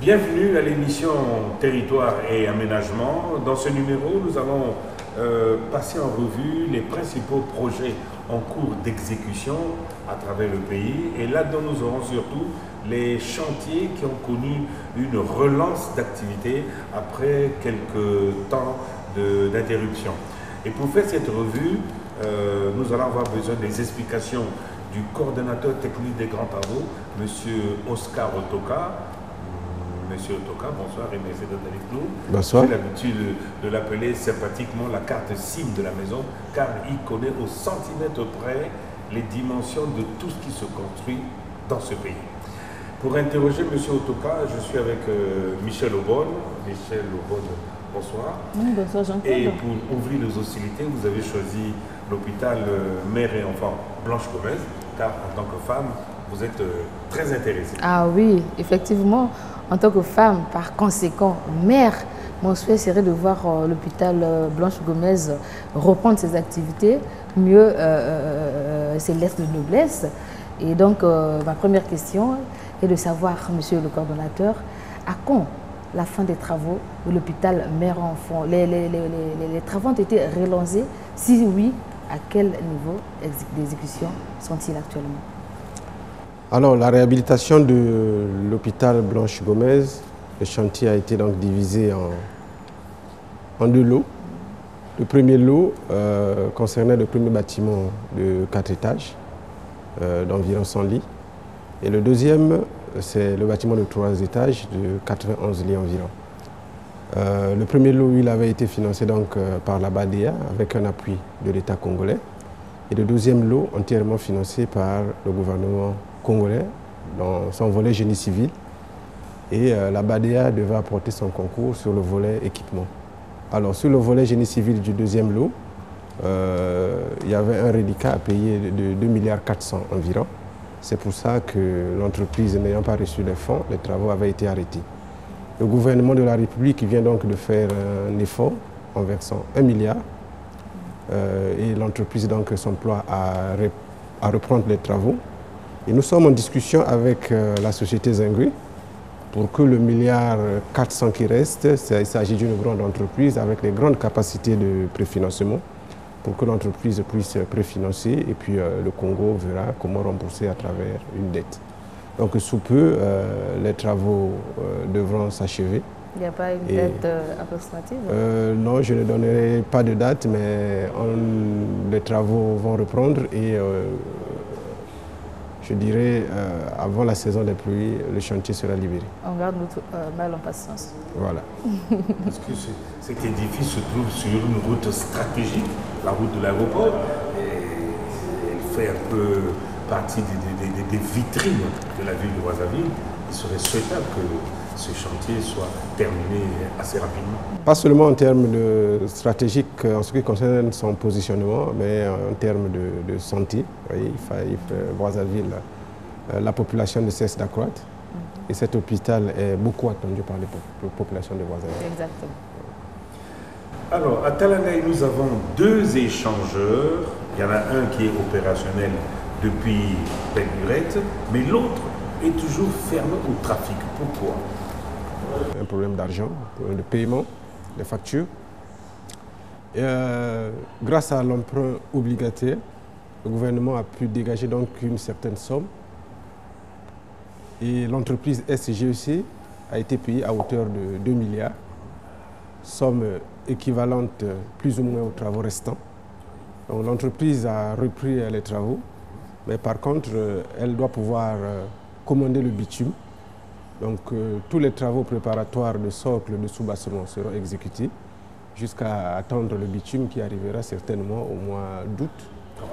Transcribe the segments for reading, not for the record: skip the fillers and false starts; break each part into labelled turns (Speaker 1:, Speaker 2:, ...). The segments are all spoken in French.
Speaker 1: Bienvenue à l'émission Territoire et Aménagement. Dans ce numéro, nous allons passer en revue les principaux projets en cours d'exécution à travers le pays. Et là-dedans, nous aurons surtout les chantiers qui ont connu une relance d'activité après quelques temps d'interruption. Et pour faire cette revue, nous allons avoir besoin des explications du coordonnateur technique des grands travaux, M. Oscar Otoka. Monsieur Otoka, bonsoir et merci d'être avec nous.
Speaker 2: Bonsoir.
Speaker 1: J'ai l'habitude de l'appeler sympathiquement la carte SIM de la maison, car il connaît au centimètre près les dimensions de tout ce qui se construit dans ce pays. Pour interroger Monsieur Otoka, je suis avec Michel Aubonne. Michel Aubonne, bonsoir.
Speaker 3: Bonsoir Jean-Claude.
Speaker 1: Et pour ouvrir les hostilités, vous avez choisi l'hôpital Mère et Enfant Blanche Gomez, car en tant que femme, vous êtes très intéressée.
Speaker 3: Ah oui, effectivement, en tant que femme, par conséquent, mère, mon souhait serait de voir l'hôpital Blanche Gomez reprendre ses activités, mieux ses lettres de noblesse. Et donc, ma première question est de savoir, monsieur le coordonnateur, à quand la fin des travaux de l'hôpital mère-enfant? Les travaux ont été relancés? Si oui, à quel niveau d'exécution sont-ils actuellement?
Speaker 2: Alors, la réhabilitation de l'hôpital Blanche Gomez, le chantier a été donc divisé en deux lots. Le premier lot concernait le premier bâtiment de 4 étages, d'environ 100 lits. Et le deuxième, c'est le bâtiment de 3 étages de 91 lits environ. Le premier lot, il avait été financé donc par la BADEA avec un appui de l'État congolais. Et le deuxième lot, entièrement financé par le gouvernement congolais dans son volet génie civil. Et la BADEA devait apporter son concours sur le volet équipement. Alors sur le volet génie civil du deuxième lot, il y avait un reliquat à payer de 2,4 milliards environ. C'est pour ça que l'entreprise n'ayant pas reçu les fonds, les travaux avaient été arrêtés. Le gouvernement de la République vient donc de faire un effort en versant 1 milliard et l'entreprise donc s'emploie à reprendre les travaux. Et nous sommes en discussion avec la société Zengui pour que le 1,4 milliard qui reste, il s'agit d'une grande entreprise avec des grandes capacités de préfinancement, pour que l'entreprise puisse préfinancer et puis le Congo verra comment rembourser à travers une dette. Donc sous peu, les travaux devront s'achever.
Speaker 3: Il n'y a pas une date approximative?
Speaker 2: Non, je ne donnerai pas de date, mais les travaux vont reprendre et je dirais, avant la saison des pluies, le chantier sera libéré.
Speaker 3: On garde notre mal en patience.
Speaker 2: Voilà.
Speaker 1: Parce que cet édifice se trouve sur une route stratégique, la route de l'aéroport, et elle fait un peu partie des vitrines de la ville de Brazzaville. Il serait souhaitable que ce chantier soit terminé assez rapidement. Pas
Speaker 2: seulement en termes stratégiques en ce qui concerne son positionnement, mais en termes de santé. Il fait Brazzaville, la population ne cesse d'accroître. Et cet hôpital est beaucoup attendu par les populations de Brazzaville.
Speaker 3: Exactement.
Speaker 1: Alors, à Talangaï, nous avons 2 échangeurs. Il y en a un qui est opérationnel depuis Belle-Lurette, mais l'autre est toujours fermé au trafic. Pourquoi?
Speaker 2: Un problème d'argent, un problème de paiement, des factures. Et, grâce à l'emprunt obligataire, le gouvernement a pu dégager donc une certaine somme. Et l'entreprise SGEC a été payée à hauteur de 2 milliards, somme équivalente plus ou moins aux travaux restants. Donc l'entreprise a repris les travaux, mais par contre, elle doit pouvoir commander le bitume. Donc tous les travaux préparatoires de socle, de sous-bassement seront exécutés jusqu'à attendre le bitume qui arrivera certainement au mois d'août.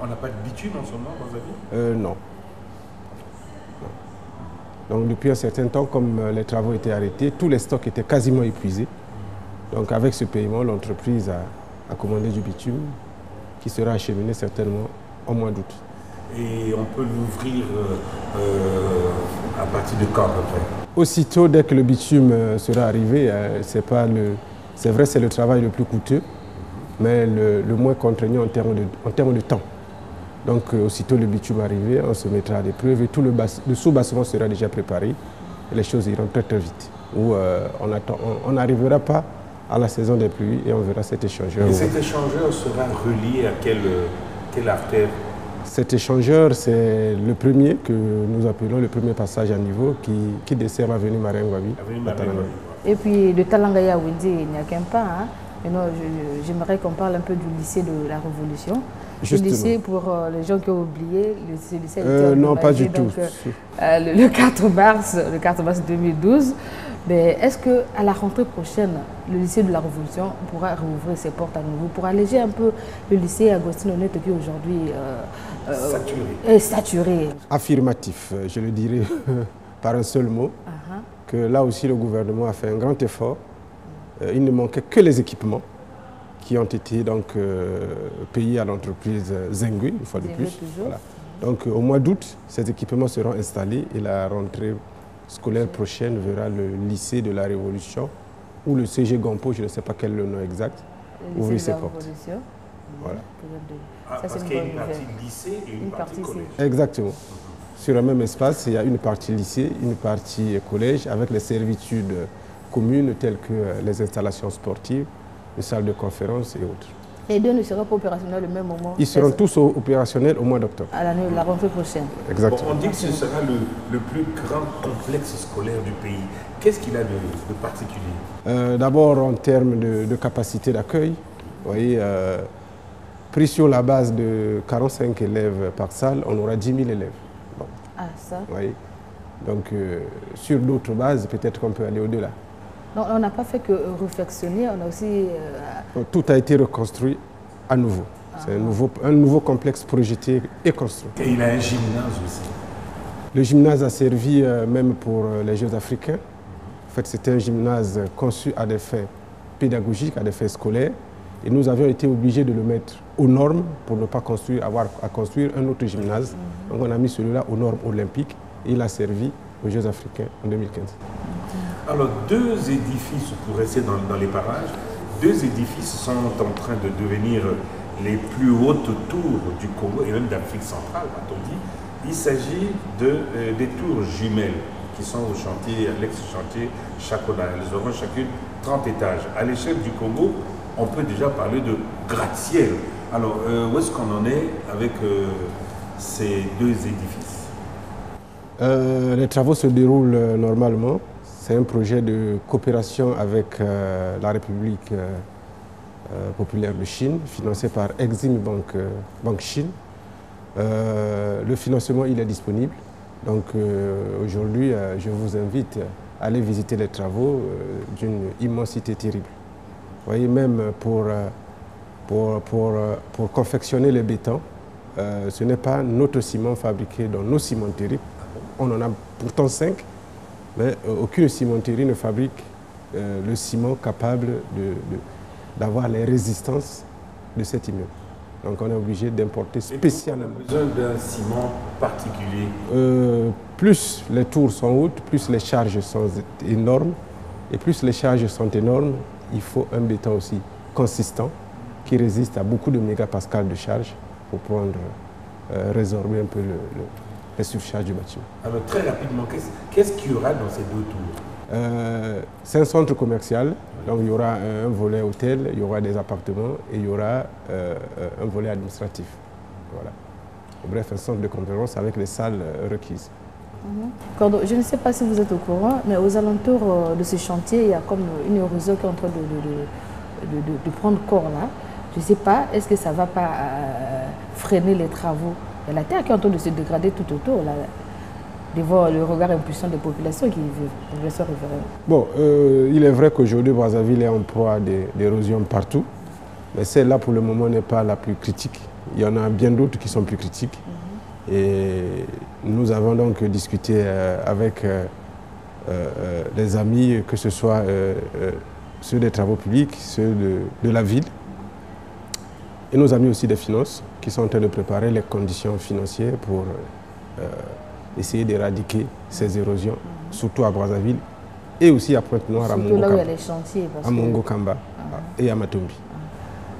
Speaker 1: On n'a pas de bitume en ce moment dans la ville?
Speaker 2: Non. Donc depuis un certain temps, comme les travaux étaient arrêtés, tous les stocks étaient quasiment épuisés. Donc avec ce paiement, l'entreprise a commandé du bitume qui sera acheminé certainement au mois d'août.
Speaker 1: Et on peut l'ouvrir à partir de quand à peu près?
Speaker 2: Aussitôt, dès que le bitume sera arrivé, c'est vrai, c'est le travail le plus coûteux, mais le moins contraignant en termes de temps. Donc aussitôt le bitume arrivé, on se mettra à l'épreuve et tout le sous-bassement sera déjà préparé et les choses iront très très vite. où on n'arrivera pas à la saison des pluies et on verra cet échangeur.
Speaker 1: Et cet échangeur sera relié à quelle artère?
Speaker 2: Cet échangeur, c'est le premier que nous appelons le premier passage à niveau qui dessert l'avenue Maringouabi.
Speaker 3: Et puis de Talangaya Wendy, il n'y a qu'un pas. Hein. J'aimerais qu'on parle un peu du lycée de la Révolution.
Speaker 2: Justement.
Speaker 3: Le lycée, pour les gens qui ont oublié, ce lycée
Speaker 2: non, pas du tout.
Speaker 3: Le 4 mars 2012. Mais est-ce qu'à la rentrée prochaine, le lycée de la Révolution pourra rouvrir ses portes à nouveau pour alléger un peu le lycée Agostino Neto qui est aujourd'hui saturé?
Speaker 2: Affirmatif, je le dirais par un seul mot, que là aussi le gouvernement a fait un grand effort. Il ne manquait que les équipements qui ont été donc payés à l'entreprise Zengui, une fois de plus. Voilà. Donc au mois d'août, ces équipements seront installés et la rentrée scolaire prochaine verra le lycée de la Révolution ou le CG Gampo, je ne sais pas quel est le nom exact, ouvrir ses portes. Voilà.
Speaker 1: Parce qu'il y a une partie lycée et une partie collège.
Speaker 2: Exactement. Sur le même espace, il y a une partie lycée, une partie collège avec les servitudes communes telles que les installations sportives, les salles de conférence et autres.
Speaker 3: Les deux ne seront pas opérationnels au même moment?
Speaker 2: Ils seront tous opérationnels au mois d'octobre.
Speaker 3: À la rentrée prochaine?
Speaker 2: Exactement.
Speaker 1: Bon, on dit que ce sera le plus grand complexe scolaire du pays. Qu'est-ce qu'il a de particulier?
Speaker 2: D'abord, en termes de capacité d'accueil, vous voyez, pris sur la base de 45 élèves par salle, on aura 10 000 élèves. Bon.
Speaker 3: Ah, ça?
Speaker 2: Oui. Donc, sur d'autres bases, peut-être qu'on peut aller au-delà.
Speaker 3: Non, on n'a pas fait que réflexionner, on a aussi...
Speaker 2: Tout a été reconstruit à nouveau. C'est un nouveau complexe projeté et construit.
Speaker 1: Et il a un gymnase aussi.
Speaker 2: Le gymnase a servi même pour les Jeux africains. En fait, c'était un gymnase conçu à des fins pédagogiques, à des fins scolaires. Et nous avions été obligés de le mettre aux normes pour ne pas avoir à construire un autre gymnase. Donc on a mis celui-là aux normes olympiques et il a servi aux Jeux africains en 2015.
Speaker 1: Alors, deux édifices, pour rester dans les parages, deux édifices sont en train de devenir les plus hautes tours du Congo et même d'Afrique centrale, a-t-on dit. Il s'agit des tours jumelles qui sont au chantier, à l'ex-chantier Chakona. Elles auront chacune 30 étages. À l'échelle du Congo, on peut déjà parler de gratte-ciel. Alors, où est-ce qu'on en est avec ces deux édifices?
Speaker 2: Les travaux se déroulent normalement. C'est un projet de coopération avec la République populaire de Chine, financé par Exim Bank Chine. Le financement, il est disponible. Donc aujourd'hui, je vous invite à aller visiter les travaux d'une immensité terrible. Vous voyez, même pour confectionner les bétons, ce n'est pas notre ciment fabriqué dans nos cimenteries. On en a pourtant 5. Mais aucune cimenterie ne fabrique le ciment capable d'avoir les résistances de cet immeuble. Donc on est obligé d'importer spécialement.
Speaker 1: On a besoin d'un ciment particulier.
Speaker 2: Plus les tours sont hautes, plus les charges sont énormes. Et plus les charges sont énormes, il faut un béton aussi consistant qui résiste à beaucoup de mégapascales de charge pour résorber un peu les surcharges du bâtiment.
Speaker 1: Alors très rapidement, qu'est-ce qu'il y aura dans ces deux tours?
Speaker 2: C'est un centre commercial, donc il y aura un volet hôtel, il y aura des appartements et il y aura un volet administratif. Voilà. Bref, un centre de conférence avec les salles requises.
Speaker 3: Cordo, je ne sais pas si vous êtes au courant, mais aux alentours de ce chantier, il y a comme une érosion qui est en train de prendre corps là. Je ne sais pas, est-ce que ça ne va pas freiner les travaux? Il y a la terre qui est en train de se dégrader tout autour, là, devant le regard impuissant des populations qui vivent, des populations riveraines.
Speaker 2: Bon, il est vrai qu'aujourd'hui, Brazzaville est en proie d'érosion partout, mais celle-là, pour le moment, n'est pas la plus critique. Il y en a bien d'autres qui sont plus critiques. Et nous avons donc discuté avec les amis, que ce soit ceux des travaux publics, ceux de la ville, et nos amis aussi des finances, qui sont en train de préparer les conditions financières pour essayer d'éradiquer ces érosions, surtout à Brazzaville et aussi à Pointe-Noire, à Mongo Kamba et à Matombi.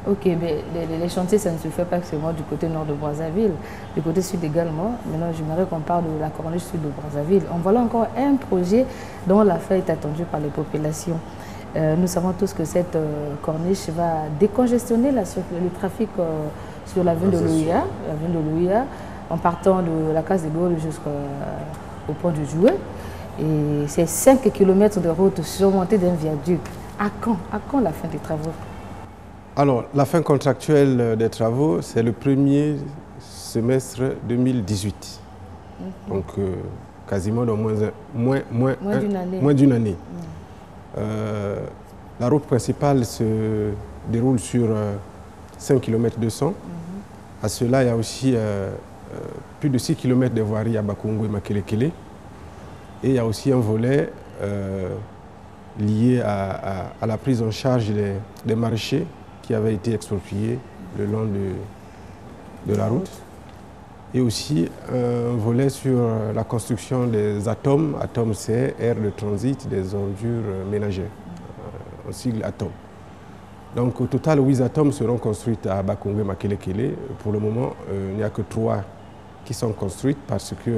Speaker 3: Ok, mais les chantiers, ça ne se fait pas seulement du côté nord de Brazzaville, du côté sud également. Maintenant, j'aimerais qu'on parle de la corniche sud de Brazzaville. En voilà encore un projet dont la fin est attendue par les populations. Nous savons tous que cette corniche va décongestionner le trafic sur l'avenue de l'OIA, en partant de la case de Gaulle jusqu'au pont du Jouet. Et c'est 5 km de route surmontée d'un viaduc. À quand la fin des travaux?
Speaker 2: Alors, la fin contractuelle des travaux, c'est le premier semestre 2018. Donc, quasiment dans moins d'une année. La route principale se déroule sur 5 km 200. À cela, il y a aussi plus de 6 km de voirie à Bakongo et Makelekele. Et il y a aussi un volet lié à la prise en charge des maraîchers qui avaient été expropriés le long de la route. Et aussi un volet sur la construction des atomes c'est aire de transit des ordures ménagères, en sigle ATOM. Donc au total, 8 atomes seront construites à Bakongo et Makelekele. Pour le moment, il n'y a que 3 qui sont construites parce que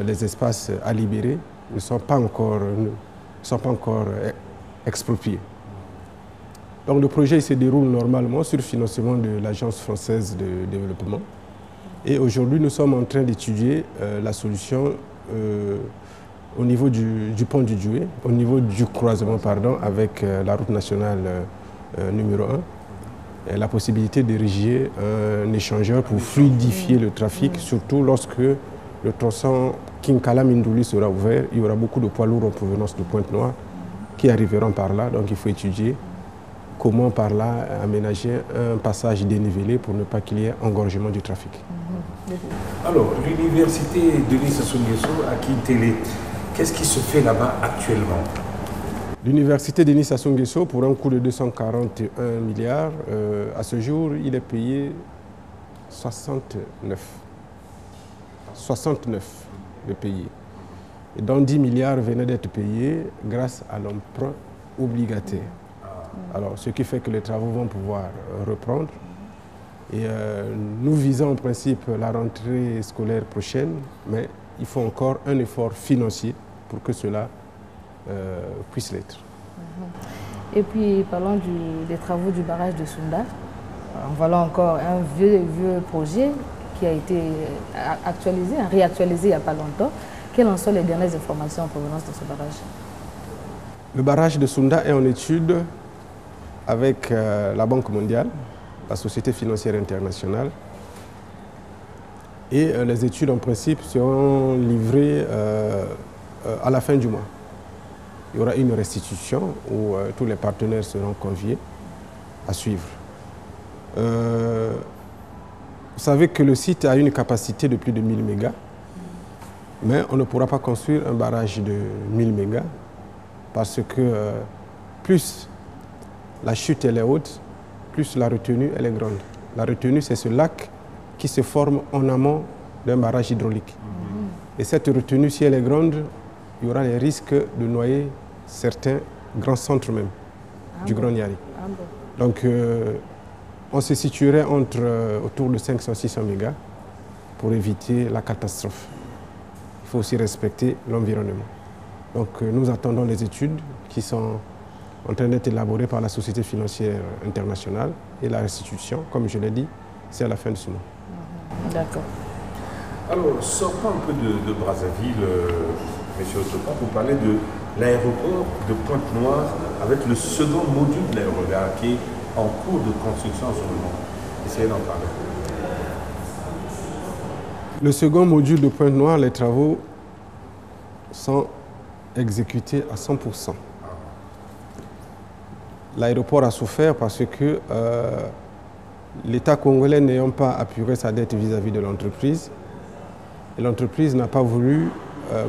Speaker 2: les espaces à libérer ne sont pas encore expropriés. Donc le projet se déroule normalement sur le financement de l'Agence française de développement. Et aujourd'hui, nous sommes en train d'étudier la solution au niveau du pont du Djoué, au niveau du croisement avec la route nationale numéro 1. Et la possibilité d'ériger un échangeur pour fluidifier le trafic, surtout lorsque le tronçon Kinkala-Mindouli sera ouvert. Il y aura beaucoup de poids lourds en provenance de Pointe-Noire qui arriveront par là. Donc il faut étudier comment par là aménager un passage dénivelé pour ne pas qu'il y ait engorgement du trafic.
Speaker 1: Alors, l'université Denis Sassou Nguesso à Kintélé, qu'est-ce qui se fait là-bas actuellement?
Speaker 2: L'université Denis Sassou Nguesso, pour un coût de 241 milliards, à ce jour, il est payé 69 de payer. Et dans 10 milliards venaient d'être payés grâce à l'emprunt obligataire. Alors, ce qui fait que les travaux vont pouvoir reprendre. Et nous visons en principe la rentrée scolaire prochaine, mais il faut encore un effort financier pour que cela puisse l'être.
Speaker 3: Et puis, parlons des travaux du barrage de Sounda. Voilà encore un vieux projet qui a été réactualisé il n'y a pas longtemps. Quelles en sont les dernières informations en provenance de ce barrage?
Speaker 2: Le barrage de Sounda est en étude avec la Banque mondiale, la Société financière internationale. Et les études en principe seront livrées à la fin du mois. Il y aura une restitution où tous les partenaires seront conviés à suivre. Vous savez que le site a une capacité de plus de 1000 mégas, mais on ne pourra pas construire un barrage de 1000 mégas parce que plus la chute elle est haute, plus la retenue elle est grande. La retenue, c'est ce lac qui se forme en amont d'un barrage hydraulique. Et cette retenue, si elle est grande, il y aura les risques de noyer certains grands centres même du Grand Niari. Donc, on se situerait autour de 500-600 mégas pour éviter la catastrophe. Il faut aussi respecter l'environnement. Donc, nous attendons les études qui sont en train d'être élaborées par la Société financière internationale et la restitution, comme je l'ai dit, c'est à la fin de ce mois.
Speaker 3: D'accord.
Speaker 1: Alors, sortons un peu de Brazzaville, M. Otopa, pour parler de l'aéroport de Pointe-Noire avec le second module de l'aérogare qui est en cours de construction en ce moment. Essayez d'en parler.
Speaker 2: Le second module de Pointe-Noire, les travaux sont exécutés à 100%. L'aéroport a souffert parce que l'État congolais n'ayant pas apuré sa dette vis-à-vis de l'entreprise, l'entreprise n'a pas voulu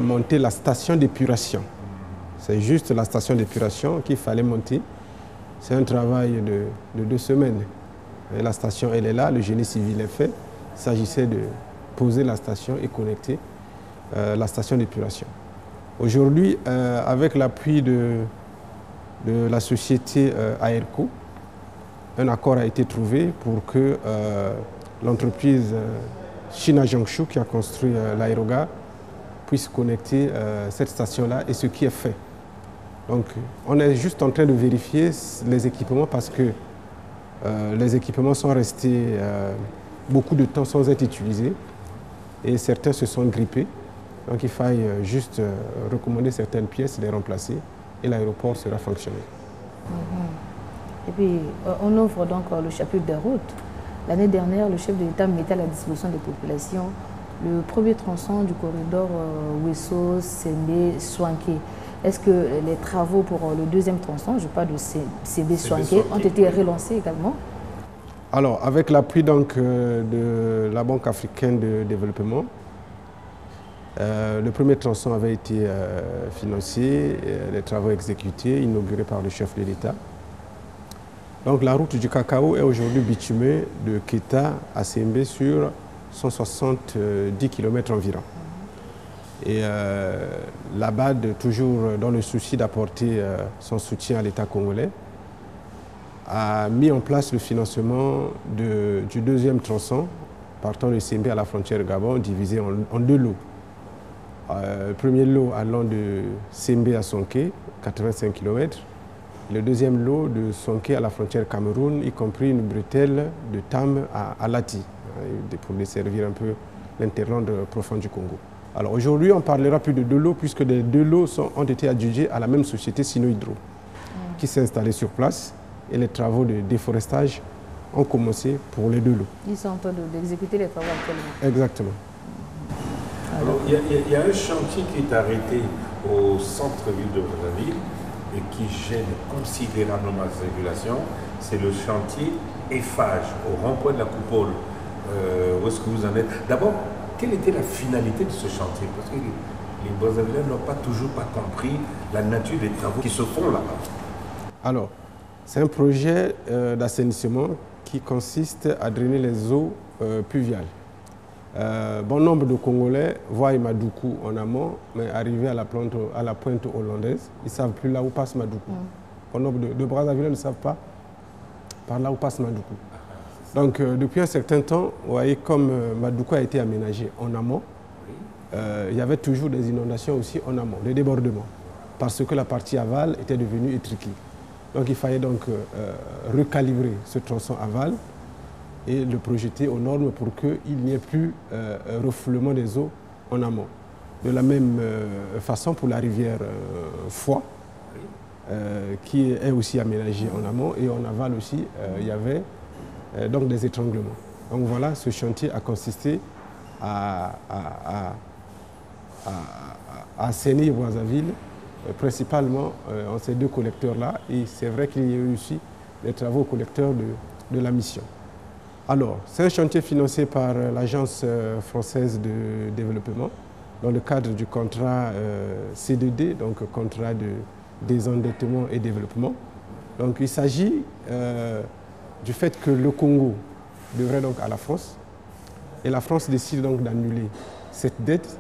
Speaker 2: monter la station d'épuration. C'est juste la station d'épuration qu'il fallait monter. C'est un travail de 2 semaines. Et la station, elle est là, le génie civil est fait. Il s'agissait de poser la station et connecter la station d'épuration. Aujourd'hui, avec l'appui de la société AERCO, un accord a été trouvé pour que l'entreprise China Jiangsu, qui a construit l'aérogare, puisse connecter cette station-là, et ce qui est fait. Donc on est juste en train de vérifier les équipements parce que les équipements sont restés beaucoup de temps sans être utilisés et certains se sont grippés. Donc il faille juste recommander certaines pièces, les remplacer et l'aéroport sera fonctionnel.
Speaker 3: Et puis on ouvre donc le chapitre des routes. L'année dernière, le chef de l'État mettait à la disposition des populations le premier tronçon du corridor Ouesso-Sembe-Soanké. Est-ce que les travaux pour le deuxième tronçon, je parle de Sembe-Soanké, ont été relancés également?
Speaker 2: Alors, avec l'appui donc de la Banque africaine de développement, le premier tronçon avait été financé, les travaux exécutés, inaugurés par le chef de l'État. Donc la route du cacao est aujourd'hui bitumée de Keta à Sembe sur 170 km environ. Et la BAD, toujours dans le souci d'apporter son soutien à l'État congolais, a mis en place le financement du deuxième tronçon partant de Sembe à la frontière Gabon, divisé en deux lots. Le premier lot allant de Sembe à Sonké, 85 km. Le deuxième lot de Sonké à la frontière Cameroun, y compris une bretelle de Tam à Lati, pour desservir un peu l'interland profond du Congo. Alors aujourd'hui, on parlera plus de deux lots, puisque les deux lots ont été adjugés à la même société Sino-Hydro, qui s'est installée sur place, et les travaux de déforestage ont commencé pour les deux lots.
Speaker 3: Ils sont en train d'exécuter les travaux actuellement.
Speaker 2: Exactement.
Speaker 1: Alors, il y a un chantier qui est arrêté au centre-ville de Brazzaville et qui gêne considérablement la circulation. C'est le chantier Eiffage, au rond-point de la Coupole. Où est-ce que vous en êtes? D'abord, quelle était la finalité de ce chantier? Parce que les Brazzavilliens n'ont toujours pas compris la nature des travaux qui se font là-bas. Alors,
Speaker 2: c'est un projet d'assainissement qui consiste à drainer les eaux pluviales. Bon nombre de Congolais voient Madoukou en amont, mais arrivés à la pointe hollandaise, ils ne savent plus là où passe Madoukou. Bon nombre de Brazzavilliens ne savent pas par là où passe Madoukou. Donc depuis un certain temps, vous voyez, comme Madoukou a été aménagé en amont, il y avait toujours des inondations aussi en amont, des débordements, parce que la partie aval était devenue étriquée. Donc il fallait donc recalibrer ce tronçon aval et le projeter aux normes pour qu'il n'y ait plus refoulement des eaux en amont. De la même façon pour la rivière Foix, qui est aussi aménagée en amont, et en aval aussi, il y avait donc des étranglements. Donc voilà, ce chantier a consisté à assainir Brazzaville, principalement en ces deux collecteurs-là, et c'est vrai qu'il y a eu aussi des travaux collecteurs de la mission. Alors, c'est un chantier financé par l'Agence française de développement dans le cadre du contrat C2D, donc contrat de désendettement et développement. Donc il s'agit du fait que le Congo devrait donc à la France, et la France décide donc d'annuler cette dette,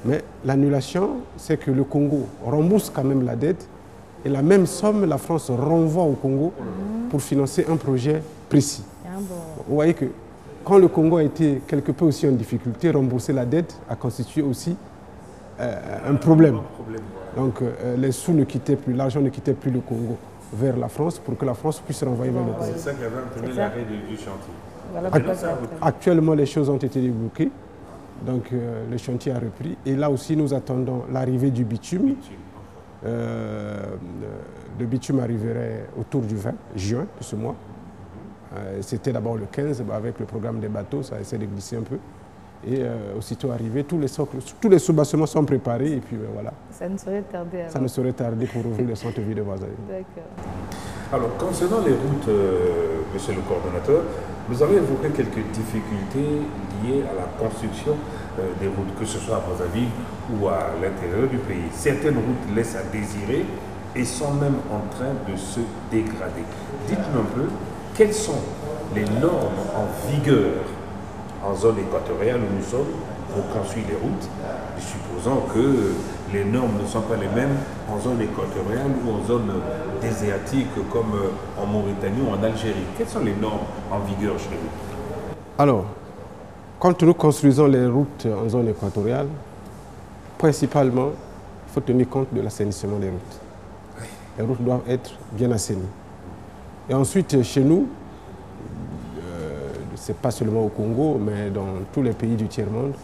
Speaker 2: mais l'annulation, c'est que le Congo rembourse quand même la dette, et la même somme, la France renvoie au Congo pour financer un projet précis. Vous voyez que quand le Congo a été quelque peu aussi en difficulté, rembourser la dette a constitué aussi un problème. Donc les sous ne quittaient plus, l'argent ne quittait plus le Congo vers la France pour que la France puisse renvoyer vers le Congo.
Speaker 1: C'est ça qui avait entraîné l'arrêt du chantier.
Speaker 3: Voilà,
Speaker 2: actuellement, les choses ont été débloquées, donc le chantier a repris. Et là aussi, nous attendons l'arrivée du bitume. Le bitume arriverait autour du 20 juin de ce mois. C'était d'abord le 15, avec le programme des bateaux, ça essaie de glisser un peu. Et aussitôt arrivé, tous les sous-bassements sont préparés, et puis voilà.
Speaker 3: Ça ne saurait tarder alors.
Speaker 2: Ça ne saurait tarder pour ouvrir le centre-ville de Brazzaville.
Speaker 3: D'accord.
Speaker 1: Alors, concernant les routes, monsieur le coordonnateur, vous avez évoqué quelques difficultés liées à la construction des routes, que ce soit à Brazzaville ou à l'intérieur du pays. Certaines routes laissent à désirer et sont même en train de se dégrader. Dites-nous un peu, quelles sont les normes en vigueur en zone équatoriale où nous sommes pour construire les routes, supposant que les normes ne sont pas les mêmes en zone équatoriale ou en zone désertique comme en Mauritanie ou en Algérie. Quelles sont les normes en vigueur chez vous?
Speaker 2: Alors, quand nous construisons les routes en zone équatoriale, principalement, il faut tenir compte de l'assainissement des routes. Les routes doivent être bien assainies. Et ensuite, chez nous, ce n'est pas seulement au Congo, mais dans tous les pays du tiers-monde,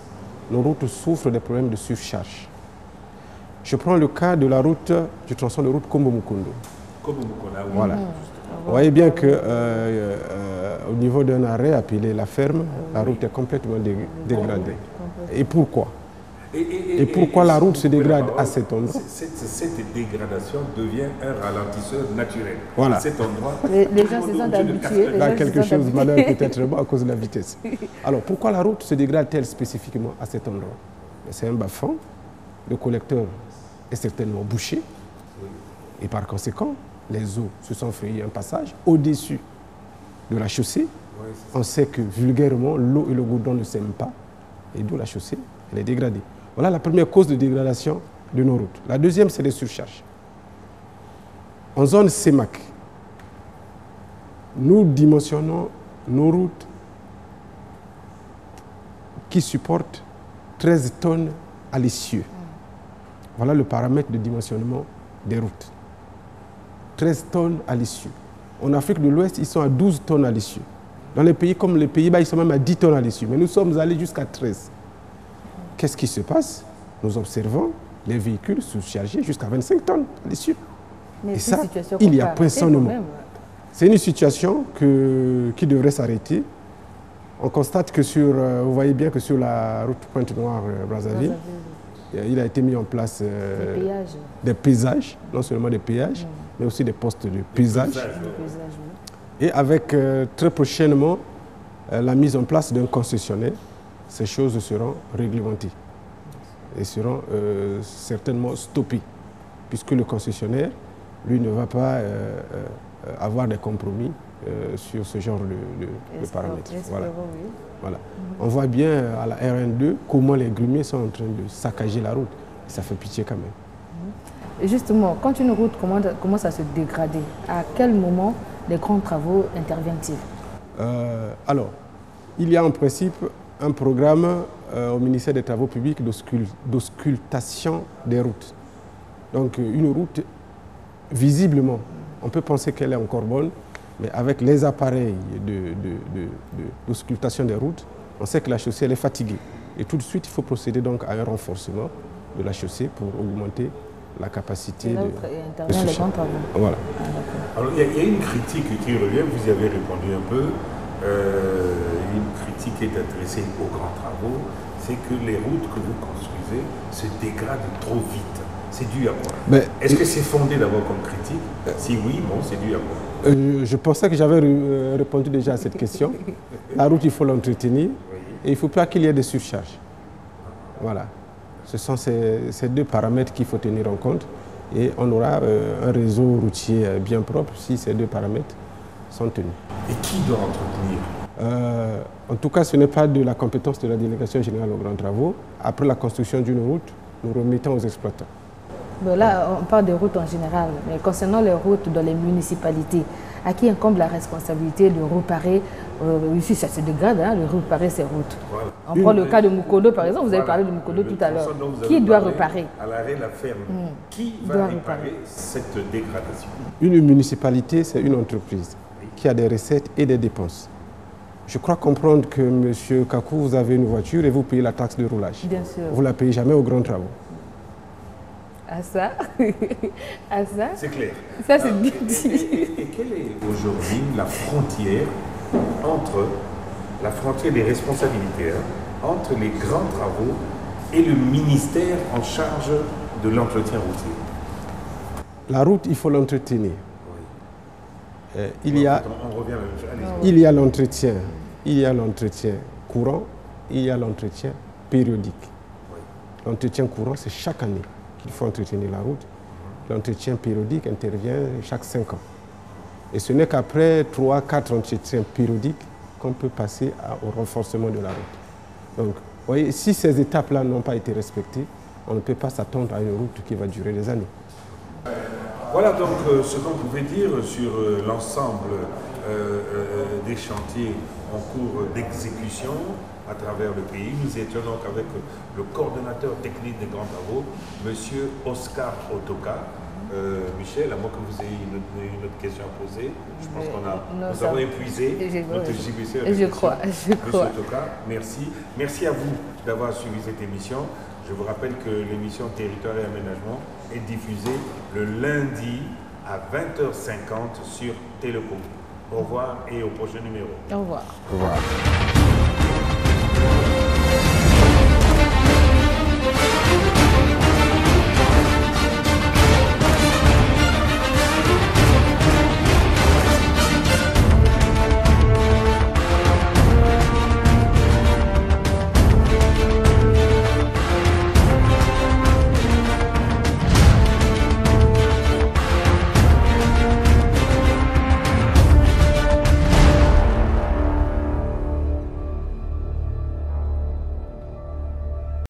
Speaker 2: nos routes souffrent des problèmes de surcharge. Je prends le cas de la route, du tronçon de route Kombo-Mukondo.
Speaker 1: Kombo-Mukondo, oui.
Speaker 2: Voilà. Vous voyez bien que au niveau d'un arrêt appelé la ferme, la route est complètement dégradée. Et pourquoi? Et pourquoi la route se dégrade à cet endroit?
Speaker 1: Cette dégradation devient un ralentisseur naturel.
Speaker 2: Voilà.
Speaker 1: À cet endroit,
Speaker 3: les gens se sont habitués.
Speaker 2: Il y a quelque chose de malheur peut-être à cause de la vitesse. Alors pourquoi la route se dégrade-t-elle spécifiquement à cet endroit? C'est un bas-fond, le collecteur est certainement bouché et par conséquent, les eaux se sont frayées un passage au-dessus de la chaussée. On sait que vulgairement, l'eau et le goudron ne s'aiment pas et d'où la chaussée, elle est dégradée. Voilà la première cause de dégradation de nos routes. La deuxième, c'est les surcharges. En zone CEMAC, nous dimensionnons nos routes qui supportent 13 tonnes à l'essieu. Voilà le paramètre de dimensionnement des routes. 13 tonnes à l'essieu. En Afrique de l'Ouest, ils sont à 12 tonnes à l'essieu. Dans les pays comme les Pays-Bas, ils sont même à 10 tonnes à l'essieu. Mais nous sommes allés jusqu'à 13. Qu'est-ce qui se passe? Nous observons les véhicules surchargés jusqu'à 25 tonnes à l'essieu. Et ça, il y a point sans nom. C'est une situation qui devrait s'arrêter. On constate que vous voyez bien que sur la route Pointe-Noire-Brazzaville, il a été mis en place des péages, non seulement des péages, mais aussi des postes de péage. Et avec très prochainement la mise en place d'un concessionnaire, ces choses seront réglementées et seront certainement stoppées, puisque le concessionnaire, lui, ne va pas avoir des compromis sur ce genre de paramètres. Voilà. Voilà. On voit bien à la RN2 comment les grumiers sont en train de saccager la route. Ça fait pitié quand même.
Speaker 3: Et justement, quand une route commence à se dégrader, à quel moment les grands travaux interviennent-ils?
Speaker 2: Alors, il y a en principe un programme au ministère des Travaux publics d'auscultation des routes. Donc une route, visiblement, on peut penser qu'elle est encore bonne, mais avec les appareils d'auscultation des routes, on sait que la chaussée elle est fatiguée. Et tout de suite, il faut procéder donc à un renforcement de la chaussée pour augmenter la capacité de
Speaker 3: les grands travaux.
Speaker 2: Voilà.
Speaker 1: Alors, il y a une critique qui revient, vous y avez répondu un peu. Une critique qui est adressée aux grands travaux, c'est que les routes que vous construisez se dégradent trop vite. C'est dû à quoi? Est-ce que c'est fondé d'abord comme critique? Si oui, bon, c'est dû à quoi?
Speaker 2: Je pensais que j'avais répondu déjà à cette question. La route, il faut l'entretenir et il ne faut pas qu'il y ait de surcharge. Voilà. Ce sont ces deux paramètres qu'il faut tenir en compte et on aura un réseau routier bien propre si ces deux paramètres sont tenus.
Speaker 1: Et qui doit entretenir?
Speaker 2: En tout cas, ce n'est pas de la compétence de la délégation générale aux grands travaux. Après la construction d'une route, nous remettons aux exploitants.
Speaker 3: Là, on parle des routes en général, mais concernant les routes dans les municipalités, à qui incombe la responsabilité de réparer, ici ça se dégrade, de réparer ces routes. Voilà. On prend le cas de Mukondo par exemple, vous avez parlé de Mukondo tout à l'heure. Qui doit réparer?
Speaker 1: À l'arrêt la ferme. Qui va réparer cette dégradation?
Speaker 2: Une municipalité, c'est une entreprise qui a des recettes et des dépenses. Je crois comprendre que, M. Kakou, vous avez une voiture et vous payez la taxe de roulage.
Speaker 3: Bien sûr.
Speaker 2: Vous ne la payez jamais aux grands travaux.
Speaker 3: À ça,
Speaker 1: c'est clair.
Speaker 3: Ça, c'est bien dit.
Speaker 1: Et quelle est aujourd'hui la frontière des responsabilités entre les grands travaux et le ministère en charge de l'entretien routier?
Speaker 2: La route, il faut l'entretenir.
Speaker 1: Oui.
Speaker 2: Il y a l'entretien. Il y a l'entretien courant, il y a l'entretien périodique. Oui. L'entretien courant, c'est chaque année qu'il faut entretenir la route. L'entretien périodique intervient chaque 5 ans. Et ce n'est qu'après 3-4 entretiens périodiques qu'on peut passer au renforcement de la route. Donc, vous voyez, si ces étapes-là n'ont pas été respectées, on ne peut pas s'attendre à une route qui va durer des années.
Speaker 1: Voilà donc ce qu'on pouvait dire sur l'ensemble des chantiers en cours d'exécution à travers le pays. Nous étions donc avec le coordonnateur technique des grands travaux, M. Oscar Otoka. Michel, à moins que vous ayez une autre question à poser, je pense nous avons épuisé notre JBC.
Speaker 3: Je crois.
Speaker 1: M. Otoka, merci. Merci à vous d'avoir suivi cette émission. Je vous rappelle que l'émission Territoire et Aménagement est diffusée le lundi à 20h50 sur Télécom. Au revoir et au prochain numéro.
Speaker 3: Au revoir.
Speaker 2: Au revoir.